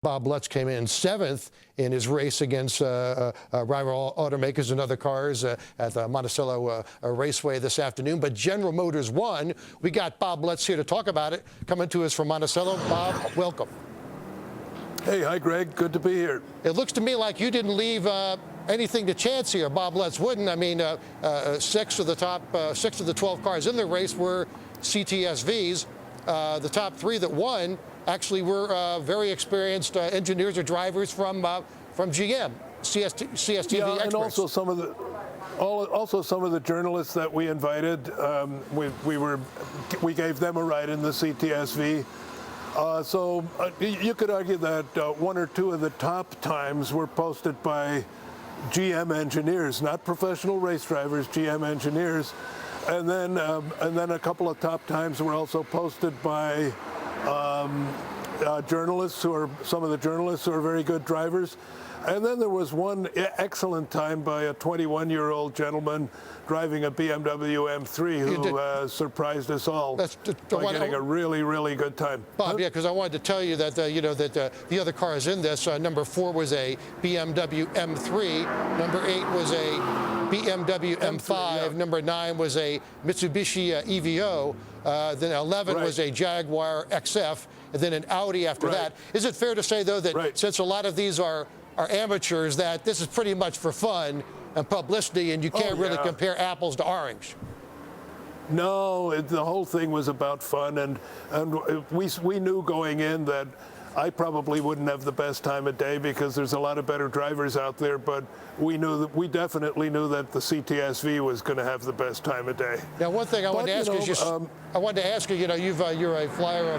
Bob Lutz came in seventh in his race against rival automakers and other cars at the Monticello Raceway this afternoon. But General Motors won. We got Bob Lutz here to talk about it. Coming to us from Monticello. Bob, welcome. Hey, hi, Greg. Good to be here. It looks to me like you didn't leave anything to chance here. Bob Lutz wouldn't. I mean, 6 of the 12 cars in the race were CTS-Vs. The top 3 that won actually were very experienced engineers or drivers from GM, CTS-V experts. And also some of the journalists that we invited. We gave them a ride in the CTS-V. So you could argue that 1 or 2 of the top times were posted by GM engineers, not professional race drivers, GM engineers. And then a couple of top times were also posted by journalists some of the journalists who are very good drivers. And then there was one excellent time by a 21-year-old gentleman driving a BMW M3 who surprised us all by getting a really, really good time. Bob, yeah, because I wanted to tell you that the other cars in this, number 4 was a BMW M3, number 8 was a BMW M5, yeah. Number 9 was a Mitsubishi EVO, then 11 was a Jaguar XF, and then an Audi after that. Is it fair to say, though, that since a lot of these are amateurs, that this is pretty much for fun and publicity, and you can't really compare apples to orange? No, the whole thing was about fun, and we knew going in that I probably wouldn't have the best time of day because there's a lot of better drivers out there, but we definitely knew that the CTS-V was going to have the best time of day. Now, one thing I wanted to ask you, you're a flyer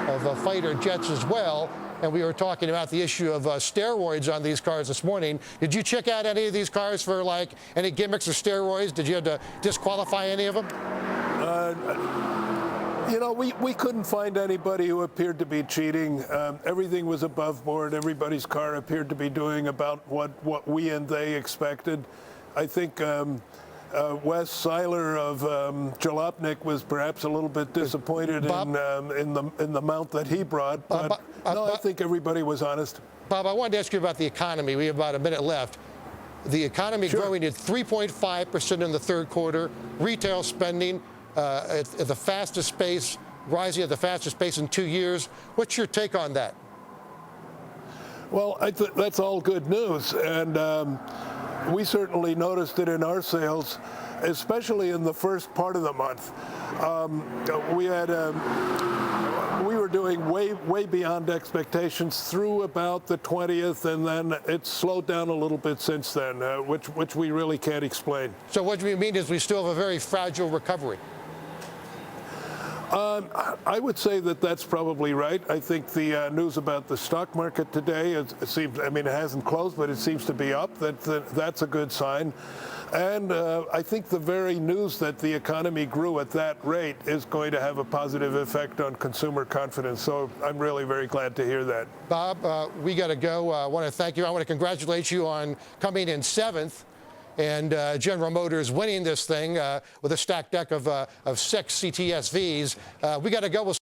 of fighter jets as well, and we were talking about the issue of steroids on these cars this morning. Did you check out any of these cars for like any gimmicks or steroids? Did you have to disqualify any of them? We couldn't find anybody who appeared to be cheating. Everything was above board. Everybody's car appeared to be doing about what we and they expected. I think Wes Seiler of Jalopnik was perhaps a little bit disappointed in the mount that he brought. But I think everybody was honest. Bob, I wanted to ask you about the economy. We have about a minute left. The economy growing at 3.5% in the third quarter. Retail spending at the fastest pace, rising at the fastest pace in 2 years. What's your take on that? Well, that's all good news, and we certainly noticed it in our sales, especially in the first part of the month. We were doing way beyond expectations through about the 20th, and then it slowed down a little bit since then, which we really can't explain. So what you mean is we still have a very fragile recovery? I would say that that's probably right. I think the news about the stock market today, it hasn't closed, but it seems to be up. That's a good sign. And I think the very news that the economy grew at that rate is going to have a positive effect on consumer confidence. So I'm really very glad to hear that. Bob, we got to go. I want to thank you. I want to congratulate you on coming in 7th. And General Motors winning this thing with a stacked deck of 6 CTS-Vs. We got to go.